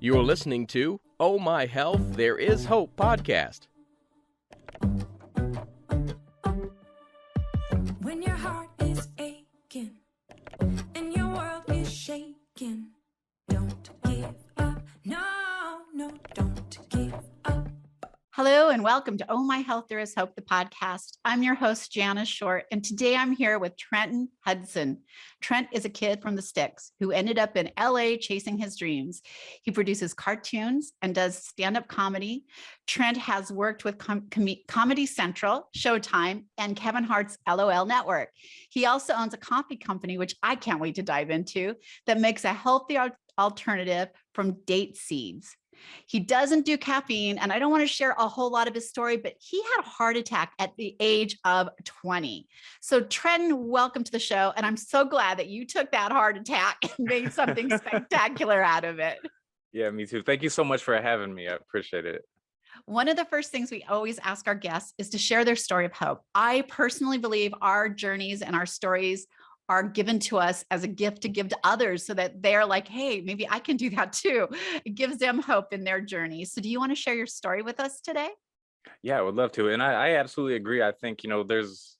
You are listening to Oh My Health, There Is Hope podcast. When your heart is aching and your world is shaking, don't give up. No, don't give up. Hello and welcome to Oh My Health, There Is Hope, the podcast. I'm your host, Jana Short, and today I'm here with Trenton Hudson. Trent is a kid from the sticks who ended up in LA chasing his dreams. He produces cartoons and does stand-up comedy. Trent has worked with Comedy Central, Showtime, and Kevin Hart's LOL Network. He also owns a coffee company, which I can't wait to dive into, that makes a healthy alternative from date seeds. He doesn't do caffeine, and I don't want to share a whole lot of his story, but he had a heart attack at the age of 20. So Trenton, welcome to the show. And I'm so glad that you took that heart attack and made something spectacular out of it. Yeah, me too. Thank you so much for having me. I appreciate it. One of the first things we always ask our guests is to share their story of hope. I personally believe our journeys and our stories are given to us as a gift to give to others so that they're like, hey, maybe I can do that too. It gives them hope in their journey. So do you want to share your story with us today? Yeah, I would love to. And I absolutely agree. I think, there's,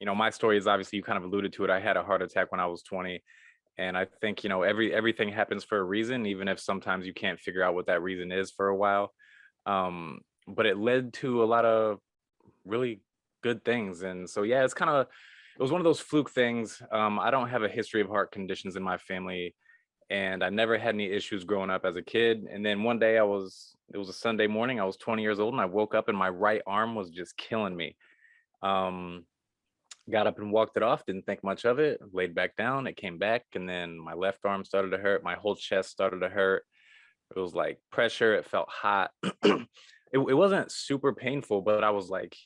my story is obviously, you kind of alluded to it. I had a heart attack when I was 20. And I think, everything happens for a reason, even if sometimes you can't figure out what that reason is for a while. But it led to a lot of really good things. And so, yeah, it was one of those fluke things. I don't have a history of heart conditions in my family, and I never had any issues growing up as a kid. And then one day it was a Sunday morning, I was 20 years old, and I woke up and my right arm was just killing me. Got up and walked it off, didn't think much of it, laid back down, it came back, and then my left arm started to hurt, my whole chest started to hurt. It was like pressure, it felt hot. It wasn't super painful, but I was like,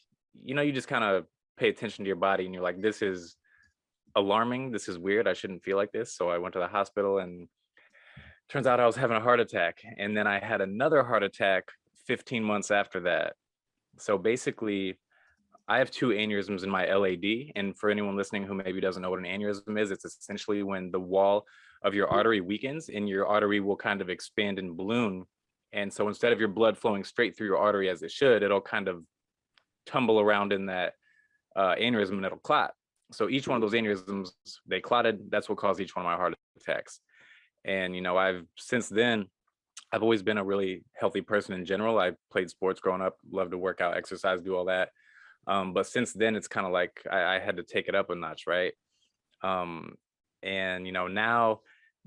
you just kind of pay attention to your body and you're like, this is alarming, this is weird, I shouldn't feel like this. So I went to the hospital, and turns out I was having a heart attack. And then I had another heart attack 15 months after that. So basically, I have two aneurysms in my LAD. And for anyone listening who maybe doesn't know what an aneurysm is, it's essentially when the wall of your artery weakens and your artery will kind of expand and balloon. And so instead of your blood flowing straight through your artery as it should, it'll kind of tumble around in that aneurysm, and it'll clot. So each one of those aneurysms, they clotted. That's what caused each one of my heart attacks. And since then I've always been a really healthy person in general. I played sports growing up, loved to work out, exercise, do all that. But since then it's kind of like I had to take it up a notch, right? And now,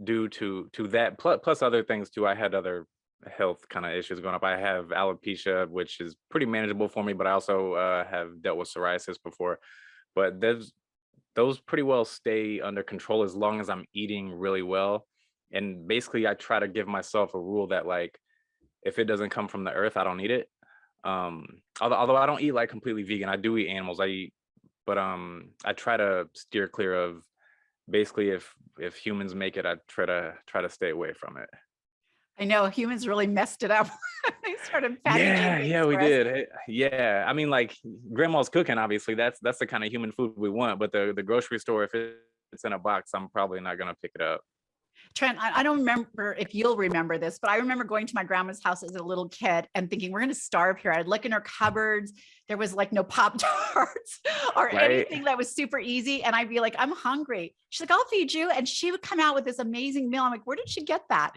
due to that plus other things too, I had other health kind of issues growing up. I have alopecia, which is pretty manageable for me, but I also have dealt with psoriasis before. But those pretty well stay under control as long as I'm eating really well. And basically I try to give myself a rule that, like, if it doesn't come from the earth, I don't eat it. Although I don't eat like completely vegan, I do eat animals. But I try to steer clear of, basically, if humans make it, I try to stay away from it. I know humans really messed it up. They started packaging. Yeah, we did. Yeah, I mean, like, grandma's cooking, obviously that's the kind of human food we want. But the grocery store, if it's in a box, I'm probably not gonna pick it up. Trent, I don't remember if you'll remember this, but I remember going to my grandma's house as a little kid and thinking, we're going to starve here. I'd look in her cupboards. There was like no Pop-Tarts or anything that was super easy. And I'd be like, I'm hungry. She's like, I'll feed you. And she would come out with this amazing meal. I'm like, where did she get that?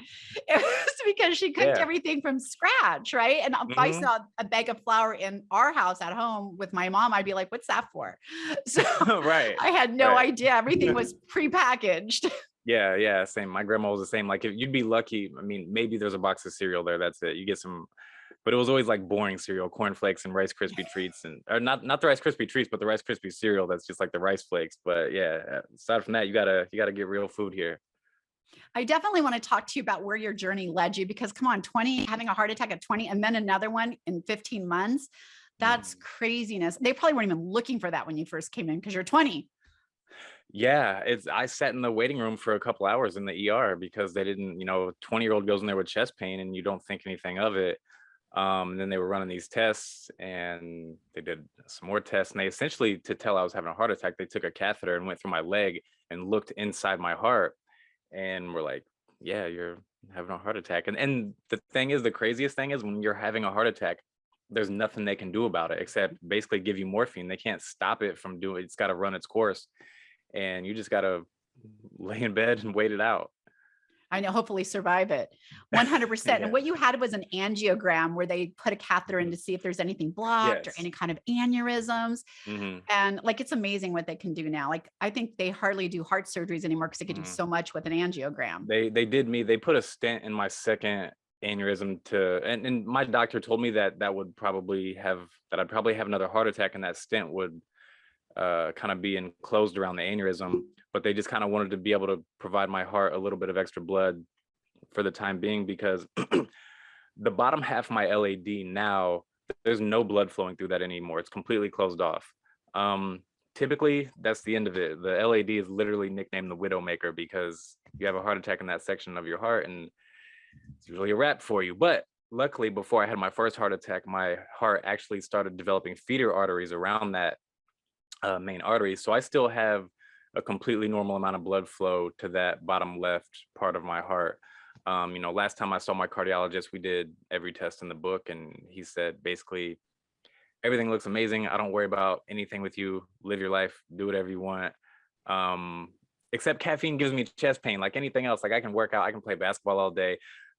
It was because she cooked everything from scratch, right? And if I saw a bag of flour in our house at home with my mom, I'd be like, what's that for? So Right. I had no idea. Everything was prepackaged. Yeah, same. My grandma was the same. Like, if you'd be lucky, I mean, maybe there's a box of cereal there, that's it. You get some, but it was always like boring cereal, cornflakes and Rice Krispie treats, or not the Rice Krispie treats, but the Rice Krispie cereal that's just like the rice flakes. But yeah, aside from that, you gotta get real food here. I definitely want to talk to you about where your journey led you, because come on, 20, having a heart attack at 20 and then another one in 15 months, that's craziness. They probably weren't even looking for that when you first came in because you're 20. Yeah, I sat in the waiting room for a couple hours in the ER because they didn't, 20-year-old goes in there with chest pain and you don't think anything of it. And then they were running these tests, and they did some more tests, and they essentially, to tell I was having a heart attack, they took a catheter and went through my leg and looked inside my heart and were like, yeah, you're having a heart attack. And the thing is, the craziest thing is when you're having a heart attack, there's nothing they can do about it except basically give you morphine. They can't stop it from doing, it's got to run its course, and you just got to lay in bed and wait it out. I know, hopefully survive it. 100%. Yeah. And what you had was an angiogram where they put a catheter in to see if there's anything blocked or Yes. any kind of aneurysms. Hmm. And like, it's amazing what they can do now. Like, I think they hardly do heart surgeries anymore because they could do so much with an angiogram. They put a stent in my second aneurysm and my doctor told me that I'd probably have another heart attack, and that stent would kind of be enclosed around the aneurysm, but they just kind of wanted to be able to provide my heart a little bit of extra blood for the time being, because the bottom half of my LAD now, there's no blood flowing through that anymore. It's completely closed off. Typically, that's the end of it. The LAD is literally nicknamed the Widowmaker because you have a heart attack in that section of your heart, and it's usually a wrap for you. But luckily, before I had my first heart attack, my heart actually started developing feeder arteries around that main artery. So I still have a completely normal amount of blood flow to that bottom left part of my heart. Last time I saw my cardiologist, we did every test in the book, and he said basically everything looks amazing. I don't worry about anything with you. Live your life, do whatever you want. Except caffeine gives me chest pain. Like anything else, like I can work out, I can play basketball all day.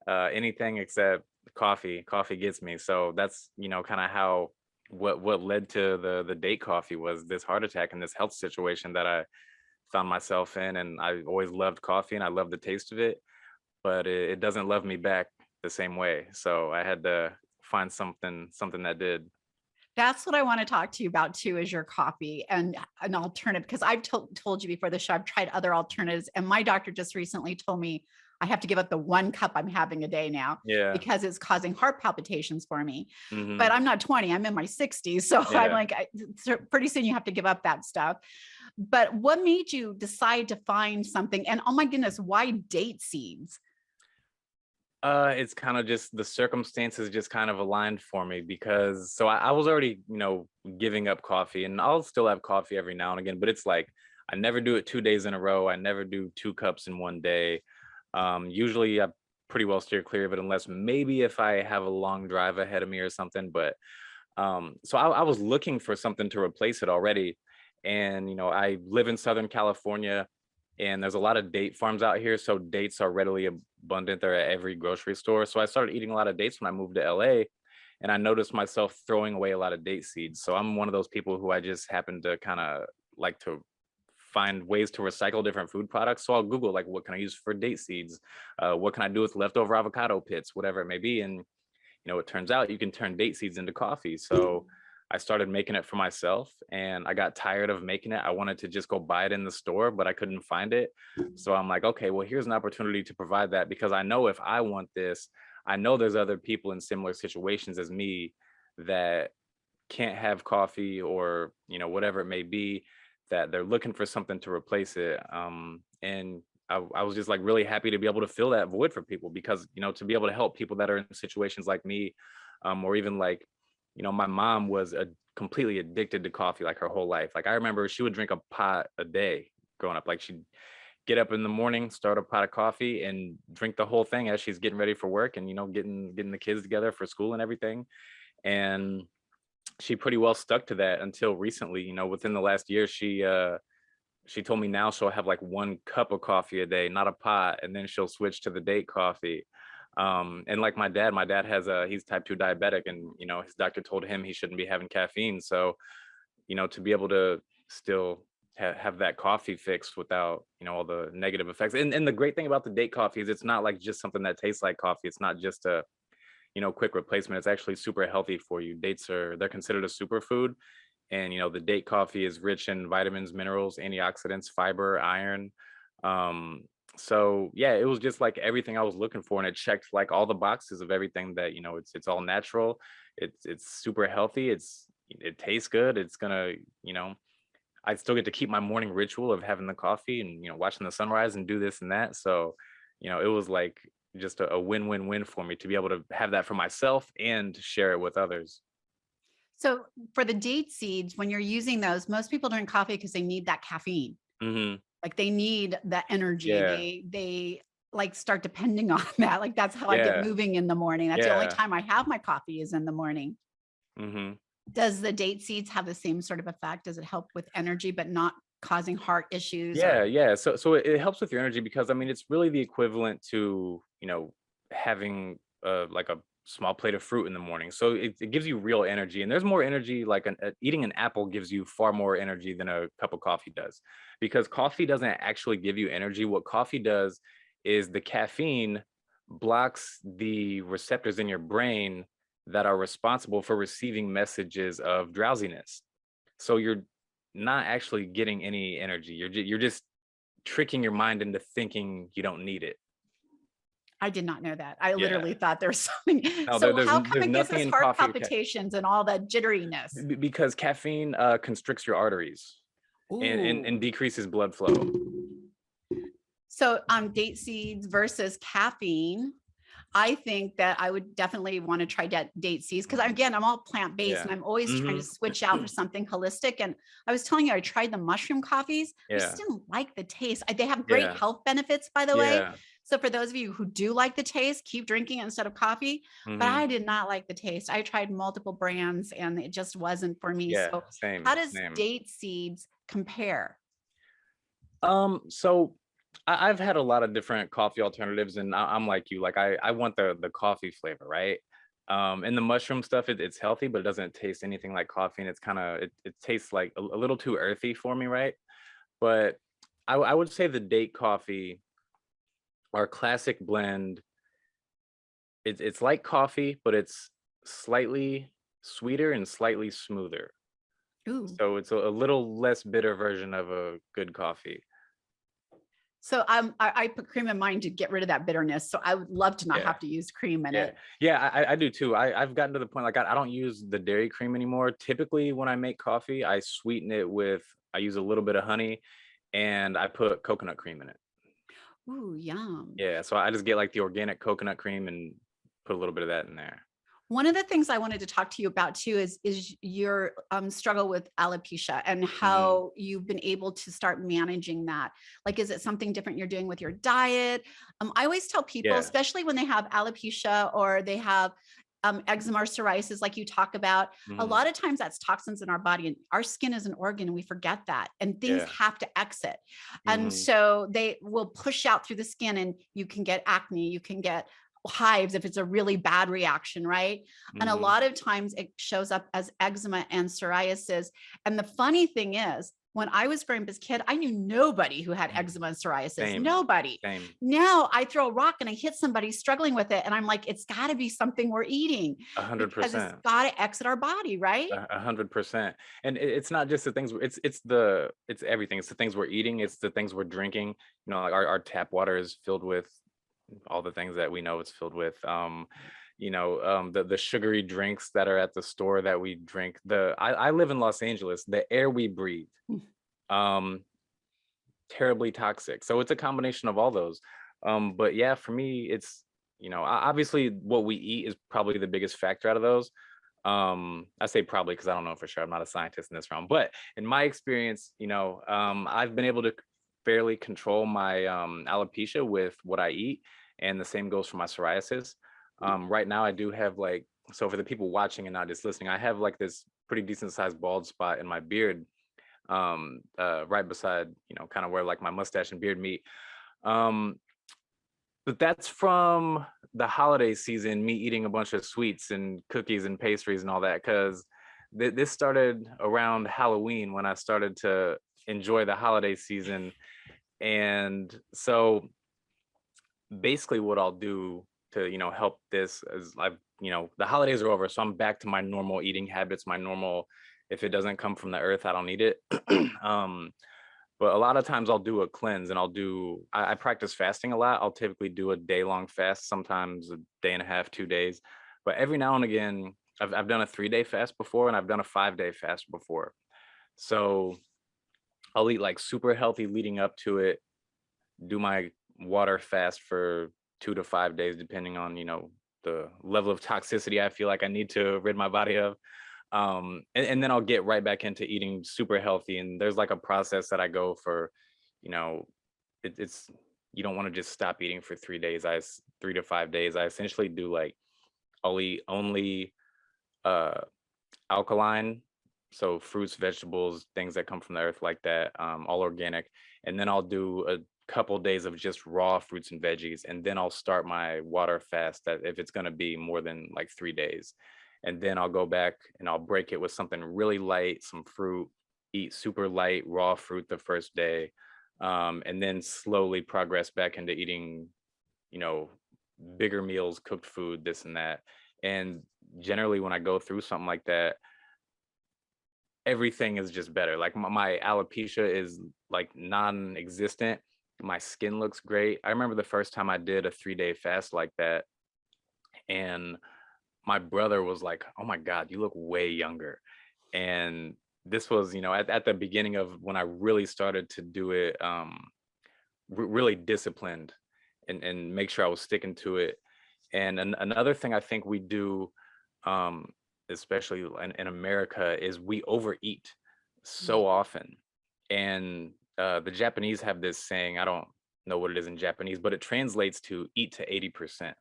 Anything except coffee gets me. So that's kind of how what led to the date coffee was this heart attack and this health situation that I found myself in. And I always loved coffee and I love the taste of it, but it doesn't love me back the same way. So I had to find something that did. That's what I want to talk to you about too, is your coffee and an alternative. Because I've told you before the show, I've tried other alternatives, and my doctor just recently told me I have to give up the 1 cup I'm having a day now, Yeah. because it's causing heart palpitations for me. Mhm. But I'm not 20, I'm in my 60s. So Yeah. I'm like, so pretty soon you have to give up that stuff. But what made you decide to find something? And oh my goodness, why date seeds? It's kind of just the circumstances just kind of aligned for me, because so I was already, giving up coffee, and I'll still have coffee every now and again, but it's like I never do it 2 days in a row. I never do 2 cups in one day. Usually I pretty well steer clear of it unless maybe if I have a long drive ahead of me or something. But so I was looking for something to replace it already. And I live in Southern California, and there's a lot of date farms out here, so dates are readily abundant. They're at every grocery store. So I started eating a lot of dates when I moved to LA, and I noticed myself throwing away a lot of date seeds. So I'm one of those people who I just happen to kind of like to find ways to recycle different food products. So I'll Google, like, what can I use for date seeds? What can I do with leftover avocado pits, whatever it may be. And it turns out you can turn date seeds into coffee. So I started making it for myself, and I got tired of making it. I wanted to just go buy it in the store, but I couldn't find it. So I'm like, okay, well, here's an opportunity to provide that, because I know if I want this, I know there's other people in similar situations as me that can't have coffee, or, whatever it may be, that they're looking for something to replace it. And I was just like really happy to be able to fill that void for people, because, to be able to help people that are in situations like me, or even like, my mom was completely addicted to coffee like her whole life. Like I remember she would drink a pot a day growing up. Like she'd get up in the morning, start a pot of coffee, and drink the whole thing as she's getting ready for work and, getting the kids together for school and everything. And she pretty well stuck to that until recently. Within the last year, she told me now she'll have like 1 cup of coffee a day, not a pot, and then she'll switch to the date coffee. And like my dad he's type 2 diabetic, and his doctor told him he shouldn't be having caffeine. So to be able to still have that coffee fixed without all the negative effects. And the great thing about the date coffee is it's not like just something that tastes like coffee. It's not just a quick replacement. It's actually super healthy for you. They're considered a superfood. And the date coffee is rich in vitamins, minerals, antioxidants, fiber, iron. So yeah, it was just like everything I was looking for, and it checked like all the boxes of everything that it's all natural, it's super healthy, it tastes good, it's gonna I still get to keep my morning ritual of having the coffee and watching the sunrise and do this and that. So it was like just a win-win-win for me to be able to have that for myself and share it with others. So for the date seeds, when you're using those, most people drink coffee because they need that caffeine. Hmm. Like they need that energy. Yeah. They like start depending on that. Like that's how I get Yeah. moving in the morning. That's the only Yeah. time I have my coffee is in the morning. Hmm. Does the date seeds have the same sort of effect? Does it help with energy, but not causing heart issues Yeah, or? yeah. So it helps with your energy because I mean it's really the equivalent to, having like a small plate of fruit in the morning. So it gives you real energy, and there's more energy. Like eating an apple gives you far more energy than a cup of coffee does, because coffee doesn't actually give you energy. What coffee does is the caffeine blocks the receptors in your brain that are responsible for receiving messages of drowsiness. So you're not actually getting any energy. You're just tricking your mind into thinking you don't need it. I did not know that. I Yeah. literally thought there's something. No, So how come there's it gives nothing us in heart coffee palpitations and all that jitteriness? because caffeine constricts your arteries and Ooh. decreases blood flow. So date seeds versus caffeine. I think that I would definitely want to try date seeds because again, I'm all plant-based Yeah. and I'm always trying to Hmm. switch out for something holistic. And I was telling you, I tried the mushroom coffees. I just Yeah. didn't like the taste. They have great Yeah. health benefits, by the way. Yeah. So for those of you who do like the taste, keep drinking it instead of coffee. But Hmm. I did not like the taste. I tried multiple brands and it just wasn't for me. Yeah. So how Same. does Same. date seeds compare? So I've had a lot of different coffee alternatives, and I'm like you, like I want the coffee flavor, right? And the mushroom stuff, it's healthy, but it doesn't taste anything like coffee, and it's kind of it tastes like a little too earthy for me, right? But I would say the date coffee, our classic blend, it's like coffee, but it's slightly sweeter and slightly smoother. Ooh. So it's a little less bitter version of a good coffee. So I put cream in mine to get rid of that bitterness. So I would love to not Yeah. have to use cream in Yeah, it. yeah, I do too. I've gotten to the point like I don't use the dairy cream anymore. Typically, when I make coffee, I sweeten it with I use a little bit of honey, and I put coconut cream in it. Ooh, yum. Yeah, so I just get like the organic coconut cream and put a little bit of that in there. One of the things I wanted to talk to you about too is your struggle with alopecia and Hmm. how you've been able to start managing that. Like, is it something different you're doing with your diet? I always tell people, Yeah. especially when they have alopecia or they have eczema or psoriasis, like you talk about, a Hmm. lot of times that's toxins in our body and our skin is an organ and we forget that and things Yeah. have to exit. And Hmm. so they will push out through the skin and you can get acne, you can get hives if it's a really bad reaction, right? And a Hmm. lot of times it shows up as eczema and psoriasis. And the funny thing is, when I was growing up as a kid, I knew nobody who had eczema and psoriasis. Same. Nobody. Same. Now I throw a rock and I hit somebody struggling with it. And I'm like, it's got to be something we're eating A hundred because it's percent. got to exit our body, right? 100%. And it's not just the things it's everything. It's the things we're eating. It's the things we're drinking. Like our tap water is filled with all the things that we know it's filled with. The sugary drinks that are at the store that we drink. I live in Los Angeles. The air we breathe, Mm. um, terribly toxic. So it's a combination of all those. But yeah, for me, it's obviously what we eat is probably the biggest factor out of those. I say probably because I don't know for sure. I'm not a scientist in this realm, but in my experience, I've been able to fairly control my alopecia with what I eat, and the same goes for my psoriasis. Right now, I do have like, so for the people watching and not just listening, I have like this pretty decent sized bald spot in my beard, right beside, kind of where like my mustache and beard meet. Um, but that's from the holiday season, me eating a bunch of sweets and cookies and pastries and all that, because this started around Halloween when I started to enjoy the holiday season. And so basically what I'll do to, help this is the holidays are over. So I'm back to my normal eating habits, my normal, if it doesn't come from the earth, I don't eat it. um, but a lot of times I'll do a cleanse and I practice fasting a lot. I'll typically do a day-long fast, sometimes a day and a half, 2 days. But every now and again, I've done a 3-day fast before and I've done a 5-day fast before. So I'll eat like super healthy leading up to it, do my water fast for 2 to 5 days, depending on, the level of toxicity I feel like I need to rid my body of. And then I'll get right back into eating super healthy. And there's like a process that I go for, you know, it's you don't want to just stop eating for 3 days. 3 to 5 days. I essentially do like I'll eat only uh alkaline, so fruits, vegetables, things that come from the earth like that, all organic. And then I'll do a couple days of just raw fruits and veggies, and then I'll start my water fast, that if it's going to be more than like 3 days. And then I'll go back and I'll break it with something really light, some fruit, eat super light raw fruit the first day, and then slowly progress back into eating, you know, bigger meals, cooked food, this and that. And generally when I go through something like that, everything is just better. Like my alopecia is like non-existent. My skin looks great. I remember the first time I did a 3-day fast like that, and my brother was like, "Oh my God, you look way younger." And this was, you know, at the beginning of when I really started to do it, really disciplined and make sure I was sticking to it. And another thing I think we do, especially in America, is we overeat so often. And the Japanese have this saying, I don't know what it is in Japanese, but it translates to eat to 80%.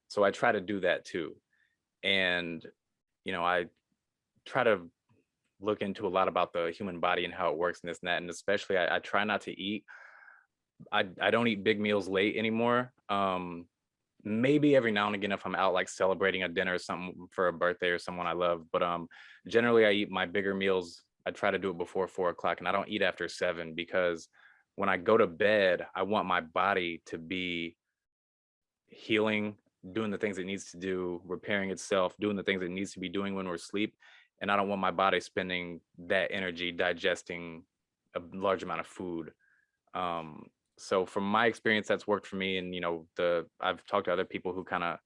So I try to do that too. And, you know, I try to look into a lot about the human body and how it works and this and that. And especially I try not to eat. I don't eat big meals late anymore. Maybe every now and again if I'm out like celebrating a dinner or something for a birthday or someone I love. But generally I eat my bigger meals. I try to do it before 4 o'clock, and I don't eat after 7, because when I go to bed, I want my body to be healing, doing the things it needs to do, repairing itself, doing the things it needs to be doing when we're asleep. And I don't want my body spending that energy digesting a large amount of food. So from my experience, that's worked for me. And, you know, I've talked to other people who kind of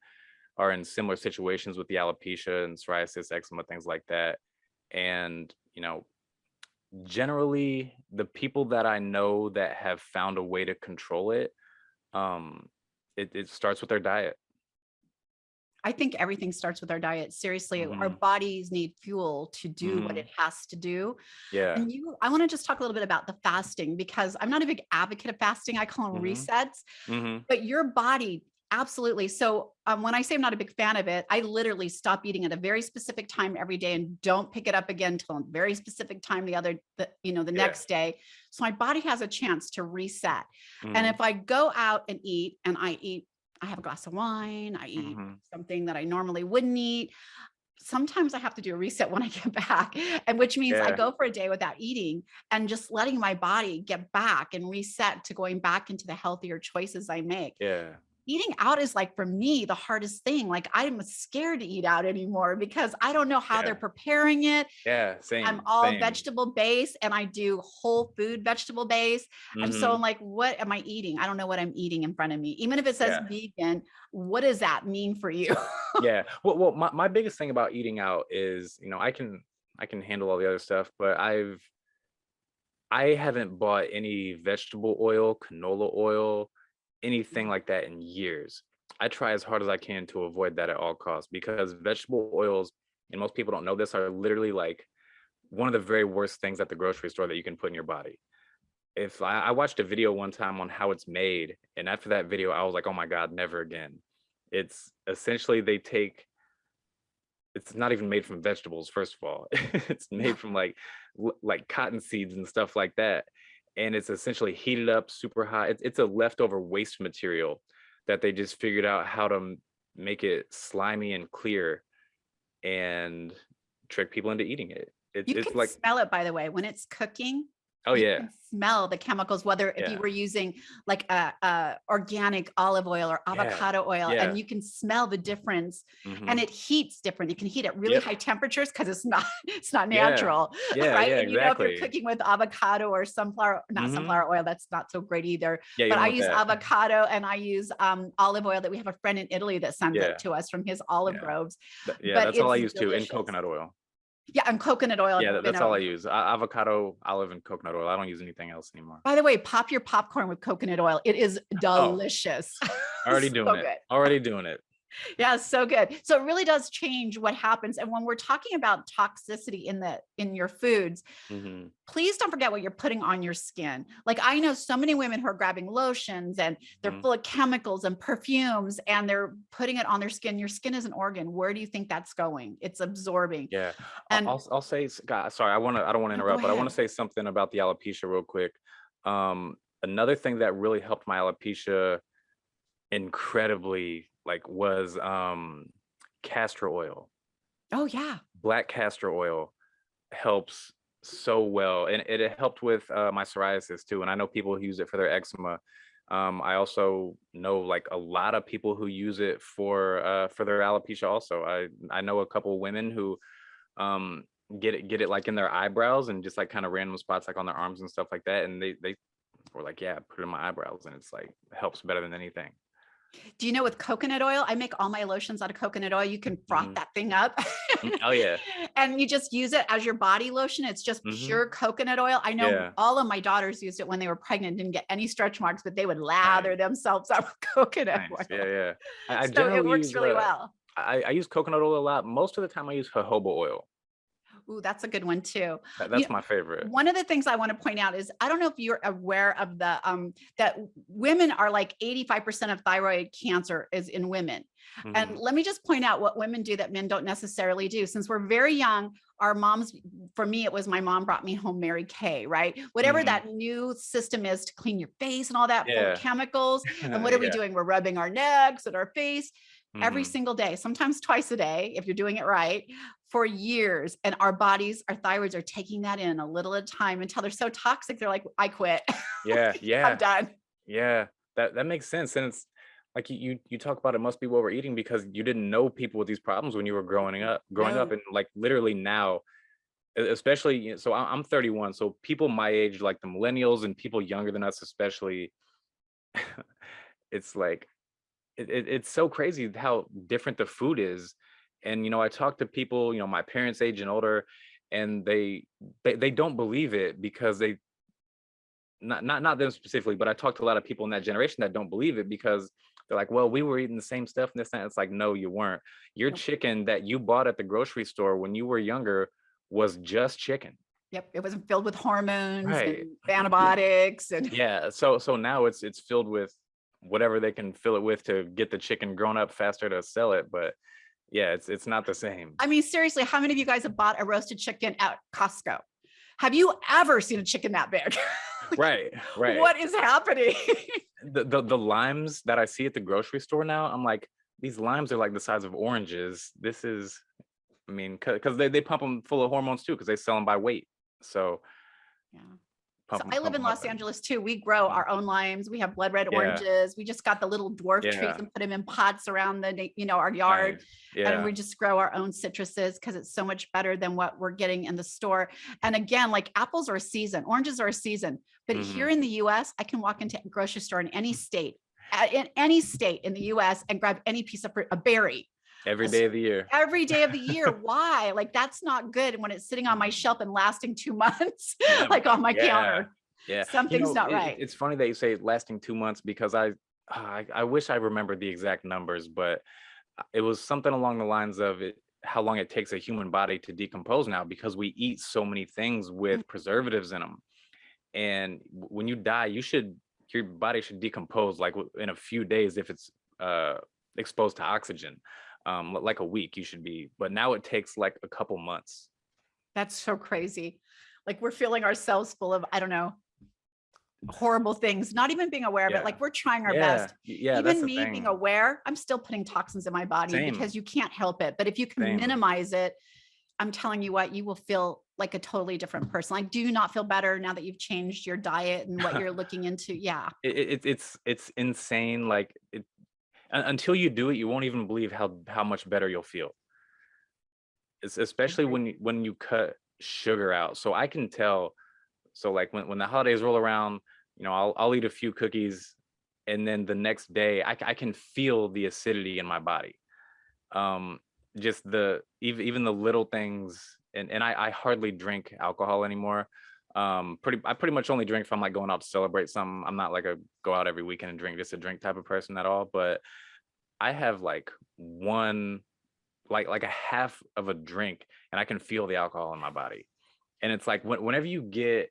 are in similar situations with the alopecia and psoriasis, eczema, things like that. And, you know, generally the people that I know that have found a way to control it, it starts with their diet. I think everything starts with our diet. Seriously, our Mhm. bodies need fuel to do what Mhm. it has to do. Yeah. And I want to just talk a little bit about the fasting, because I'm not a big advocate of fasting. I call them Mhm. resets, Mhm. but your body, absolutely. So when I say I'm not a big fan of it, I literally stop eating at a very specific time every day and don't pick it up again until a very specific time the Yeah. next day. So my body has a chance to reset. And Mhm. if I go out and eat, and I have a glass of wine, I eat Mhm. something that I normally wouldn't eat. Sometimes I have to do a reset when I get back, and which means I Yeah. go for a day without eating and just letting my body get back and reset to going back into the healthier choices I make. Yeah. Eating out is, like, for me, the hardest thing. Like, I'm scared to eat out anymore because I don't know how they're Yeah. preparing it. Yeah. I'm Same. all Same. vegetable based, and I do whole food vegetable based. And so I'm Mhm. like, what am I eating? I don't know what I'm eating in front of me. Even if it says Yeah. vegan, what does that mean for you? Yeah. Well, my biggest thing about eating out is, you know, I can handle all the other stuff, but I haven't bought any vegetable oil, canola oil, anything like that in years. I try as hard as I can to avoid that at all costs, because vegetable oils, and most people don't know this, are literally like one of the very worst things at the grocery store that you can put in your body. If I watched a video one time on how it's made, and after that video, I was like, oh my God, never again. It's essentially it's not even made from vegetables, first of all. It's Yeah. made from like cotton seeds and stuff like that. And it's essentially heated up super high. It's a leftover waste material that they just figured out how to make it slimy and clear and trick people into eating it. It's You it's can like, smell it, by the way, when it's cooking. oh You yeah, can smell the chemicals, whether if you yeah, were using like a organic olive oil or yeah, avocado oil, and yeah. you can smell the difference. And Hmm. it heats different. You can heat at really Yep. high temperatures because it's not Yeah. natural, Yeah. right? Yeah. And if you're Exactly. cooking with avocado or not Hmm. sunflower oil, that's not so great either. Yeah. You But don't I want use that. avocado, and I use olive oil that we have a friend in Italy that sends it Yeah. to us from his olive Yeah. groves. Yeah. But That's all I it's use too, in delicious. coconut oil. Yeah, and coconut oil. Yeah, I've been that's all I use. Avocado, olive, and coconut oil. I don't use anything else anymore. By the way, pop your popcorn with coconut oil. It is Oh, delicious. already doing So it. good. Already doing it. Yeah, so good. So it really does change what happens. And when we're talking about toxicity in your foods, Hmm. please don't forget what you're putting on your skin. Like I know so many women who are grabbing lotions and they're full of chemicals and perfumes and they're putting it on their skin. Your skin is an organ. Where do you think that's going? It's absorbing. Yeah, And I'll say, God, sorry, I don't want to no, go interrupt, but I want ahead. to say something about the alopecia real quick. Another thing that really helped my alopecia incredibly, like, was castor oil. Oh yeah. Black castor oil helps so well, and it helped with my psoriasis too. And I know people who use it for their eczema. I also know like a lot of people who use it for their alopecia also. I know a couple women who um get it like in their eyebrows and just like kind of random spots like on their arms and stuff like that, and they were like, yeah, put it in my eyebrows, and it's like helps better than anything. Do you know with coconut oil, I make all my lotions out of coconut oil. You can froth Hmm. that thing up Oh yeah. and you just use it as your body lotion. It's just Hmm. pure coconut oil. I know Yeah. all of my daughters used it when they were pregnant, didn't get any stretch marks, but they would Nice. lather themselves up with coconut Nice. oil. Yeah, yeah. I So it generally works use really well. I use coconut oil a lot. Most of the time I use jojoba oil. Ooh, that's a good one too. That's my favorite. One of the things I want to point out is I don't know if you're aware of the that women are like 85% of thyroid cancer is in women. And Hmm. let me just point out what women do that men don't necessarily do. Since we're very young, our moms, for me, it was my mom brought me home Mary Kay, right? Whatever Hmm. that new system is to clean your face and all that full of Yeah. chemicals. And what are we Yeah. doing? We're rubbing our necks and our face every Hmm. single day, sometimes twice a day, if you're doing it right, for years. And our bodies, our thyroids are taking that in a little at a time until they're so toxic. They're like, I quit. Yeah. I'm Yeah. done. Yeah. That makes sense. And it's like you talk about it must be what we're eating because you didn't know people with these problems when you were growing up, No. and like literally now, especially, so I'm 31, so people my age, like the millennials and people younger than us especially, it's like it's so crazy how different the food is. And I talk to people, my parents' age and older, and they don't believe it because they not them specifically, but I talked to a lot of people in that generation that don't believe it because they're like, well, we were eating the same stuff and this and that. It's like, no, you weren't. Your Nope. chicken that you bought at the grocery store when you were younger was just chicken. Yep. It was filled with hormones and Right. antibiotics and Yeah. So now it's filled with whatever they can fill it with to get the chicken grown up faster to sell it. But yeah, it's not the same. I mean, seriously, how many of you guys have bought a roasted chicken at Costco? Have you ever seen a chicken that big? Right, right. What is happening? The limes that I see at the grocery store now, I'm like, these limes are like the size of oranges. This is, I mean, because they pump them full of hormones too, because they sell them by weight. So Yeah. So pump them, I live pump in them up. Los Angeles too. We grow Mhm. our own limes. We have blood red Yeah, oranges. We just got the little dwarf trees yeah, and put them in pots around our yard. nice. And Yeah. we just grow our own citruses because it's so much better than what we're getting in the store. And again, like apples are a season, oranges are a season. But here Hmm. in the US, I can walk into a grocery store in any state, in any state in the US and grab any piece of fruit, a berry, Every day of the year. every day of the year. Why? Like that's not good when it's sitting on my Mhm. shelf and lasting 2 months, Yeah, like on my yeah, counter. yeah. Something's not right. It's funny that you say lasting 2 months because I wish I remembered the exact numbers, but it was something along the lines of it, how long it takes a human body to decompose now because we eat so many things Mm. with preservatives in them. And when you die, your body should decompose like in a few days if it's uh exposed to oxygen. Like a week you should be, but now it takes like a couple months. That's so crazy. Like we're filling ourselves full of, I don't know, horrible things, not even being aware of it. Yeah, Like we're trying our yeah, best. yeah. That's Even the me being thing. aware, I'm still putting toxins in my body Same, because you can't help it. But if you can same. minimize it, I'm telling you what, you will feel like a totally different person. Like, do you not feel better now that you've changed your diet and what you're looking into? Yeah. It's insane. Like until you do it, you won't even believe how much better you'll feel. It's I especially agree. when you cut sugar out. So I can tell. So like when the holidays roll around, I'll eat a few cookies, and then the next day I can feel the acidity in my body. Um, just even the little things, and I hardly drink alcohol anymore. I pretty much only drink if I'm like going out to celebrate something. I'm not like a go out every weekend and drink just a drink type of person at all. But I have like one, like a half of a drink, and I can feel the alcohol in my body. And it's like whenever you get,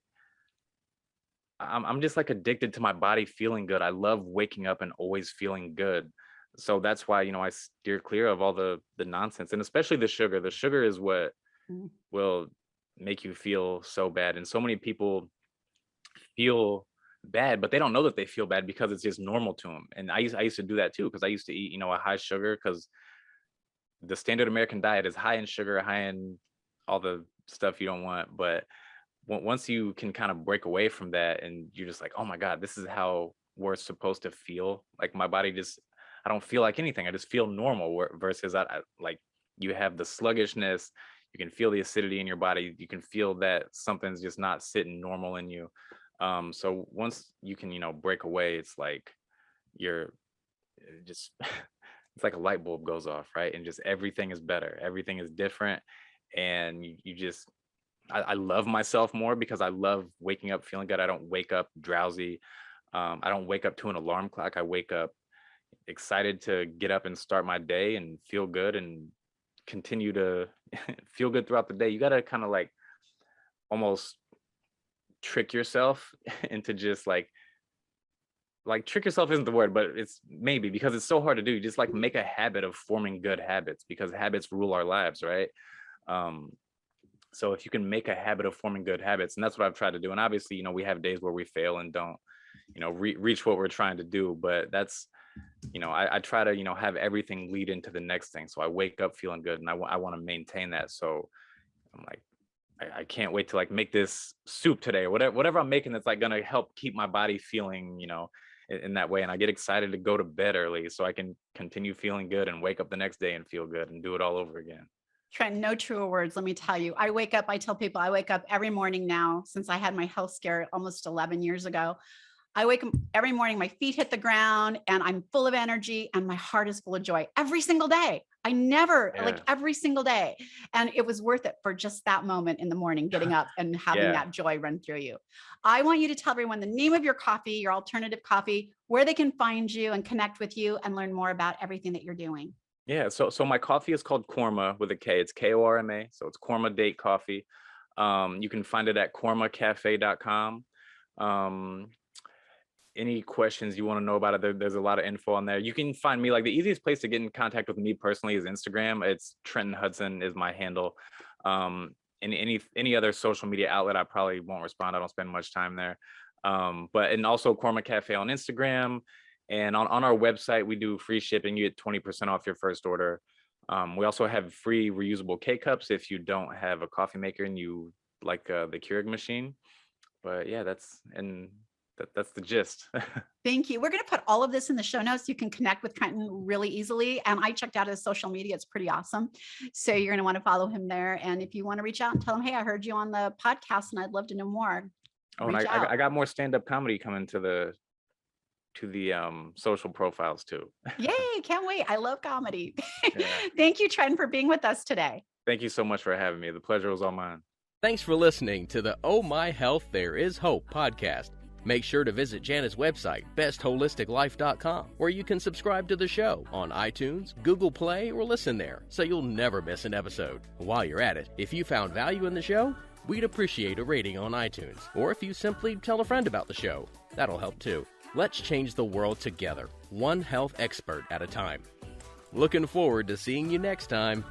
I'm just like addicted to my body feeling good. I love waking up and always feeling good. So that's why, I steer clear of all the nonsense, and especially the sugar. The sugar is what Mm. will make you feel so bad. And so many people feel bad, but they don't know that they feel bad because it's just normal to them. And I used to do that too, because I used to eat, a high sugar, because the standard American diet is high in sugar, high in all the stuff you don't want. But once you can kind of break away from that, and you're just like, oh my God, this is how we're supposed to feel. Like my body just, I don't feel like anything. I just feel normal. Versus like you have the sluggishness, you can feel the acidity in your body. You can feel that something's just not sitting normal in you. So once you can, break away, it's like you're just, it's like a light bulb goes off, right? And just everything is better. Everything is different. And you just, I love myself more because I love waking up feeling good. I don't wake up drowsy. I don't wake up to an alarm clock. I wake up excited to get up and start my day and feel good and continue to feel good throughout the day. You got to kind of like almost trick yourself into just like trick yourself isn't the word, but it's maybe, because it's so hard to do. You just like make a habit of forming good habits, because habits rule our lives, right? So if you can make a habit of forming good habits, and that's what I've tried to do. And obviously, we have days where we fail and don't, reach what we're trying to do. But that's, I try to, have everything lead into the next thing. So I wake up feeling good, and I want to maintain that. So I'm like, I can't wait to like make this soup today, or whatever I'm making that's like going to help keep my body feeling, in that way. And I get excited to go to bed early so I can continue feeling good and wake up the next day and feel good and do it all over again. Trent, no truer words. Let me tell you, I tell people I wake up every morning now since I had my health scare almost 11 years ago. I wake up every morning, my feet hit the ground and I'm full of energy and my heart is full of joy every single day. I never like every single day. And it was worth it for just that moment in the morning, getting up and having that joy run through you. I want you to tell everyone the name of your coffee, your alternative coffee, where they can find you and connect with you and learn more about everything that you're doing. Yeah. So my coffee is called Korma with a K. It's Korma. So it's Korma Date Coffee. You can find it at kormacafe.com. Any questions you want to know about it, there's a lot of info on there. You can find me, like the easiest place to get in contact with me personally is Instagram. It's Trenton Hudson is my handle. Any other social media outlet, I probably won't respond. I don't spend much time there. And also Korma Cafe on Instagram. And on our website, we do free shipping. You get 20% off your first order. We also have free reusable K-Cups if you don't have a coffee maker and you like the Keurig machine. But yeah, that's the gist. Thank you. We're going to put all of this in the show notes. You can connect with Trenton really easily. And I checked out his social media. It's pretty awesome. So you're going to want to follow him there. And if you want to reach out and tell him, hey, I heard you on the podcast and I'd love to know more. Oh, and I got more stand-up comedy coming to the social profiles too. Yay. Can't wait. I love comedy. Yeah. Thank you, Trenton, for being with us today. Thank you so much for having me. The pleasure was all mine. Thanks for listening to the Oh My Health, There Is Hope podcast. Make sure to visit Jana's website, bestholisticlife.com, where you can subscribe to the show on iTunes, Google Play, or listen there, so you'll never miss an episode. While you're at it, if you found value in the show, we'd appreciate a rating on iTunes, or if you simply tell a friend about the show, that'll help too. Let's change the world together, one health expert at a time. Looking forward to seeing you next time.